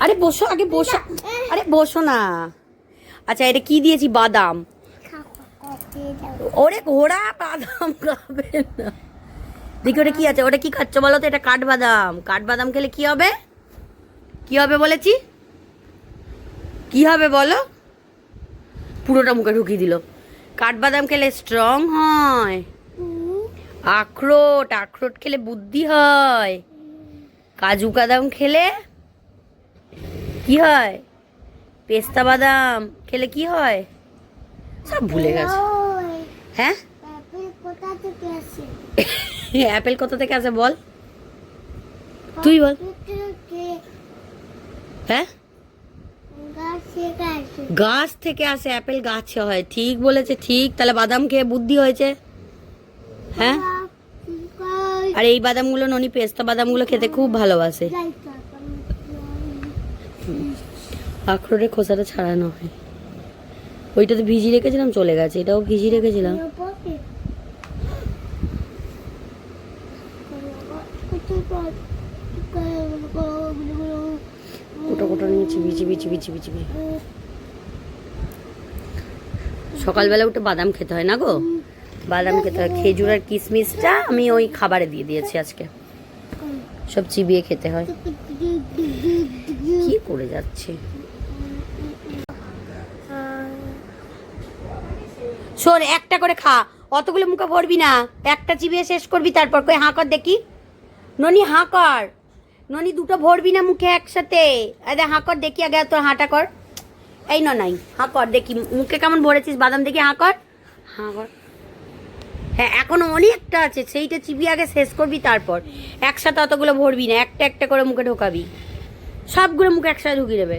আরে বসো, আগে বসো। আরে বসো না। আচ্ছা, এটা কি দিয়েছি? বাদাম। ওরে ঘোড়া, বাদাম খাবে না। দেখি ওটা কি আছে, ওটা কি খাচ্ছ বলো তো? এটা কাঠবাদাম। কাঠবাদাম খেলে কি হবে? কি হবে বলেছি? কি হবে বলো? পুরোটা মুখে ঢুকিয়ে দিল। কাঠবাদাম খেলে স্ট্রং হয়। আখরোট, আখরোট খেলে বুদ্ধি হয়। কাজু বাদাম খেলে কি হয়? পেস্তা বাদাম খেলে কি হয়? সব ভুলে গেছে। হ্যাঁ, অ্যাপেল কোথা থেকে আসে বল, তুই বল। হ্যাঁ, গাছ থেকে আসে, অ্যাপেল গাছে হয়। ঠিক বলেছে, ঠিক। তাহলে বাদাম খেয়ে বুদ্ধি হয়েছে। হ্যাঁ, আর এই বাদামগুলো ননি পেস্তা বাদামগুলো খেতে খুব ভালোবাসে। আখরোটের খোসাটা ছাড়ানো হয়। ওইটা তো ভিজিয়ে রেখেছিলাম, চলে গেছে। এটাও ভিজিয়ে রেখেছিলাম। কোটা কোটা নিয়েছি, বিচি। সকালবেলা উঠে বাদাম খেতে হয় না গো, বাদাম খেতে হয়। খেজুর আর কিশমিশটা আমি ওই খাবারে দিয়ে দিয়েছি আজকে, সব চিবিয়ে খেতে হয়। কি করে যাচ্ছে? শোন, একটা করে খা, অতগুলো মুখে ভরবি না। একটা চিবিয়ে শেষ করবি, তারপর কই হাঁ কর দেখি। ননি হাঁ কর, ননি দুটো ভরবি না মুখে একসাথে। আরে হাঁ কর দেখি, আগে তোর হাঁটা কর। এই নাই হাঁ কর দেখি, মুখে কেমন ভরেছিস বাদাম দেখি। হাঁ কর, হাঁ কর। হ্যাঁ, এখনো অনেকটা আছে, সেইটা চিবিয়ে আগে শেষ করবি, তারপর একসাথে অতগুলো ভরবি না। একটা একটা করে মুখে ঢোকাবি, সবগুলো মুখে একসাথে ঢুকিয়ে দেবে।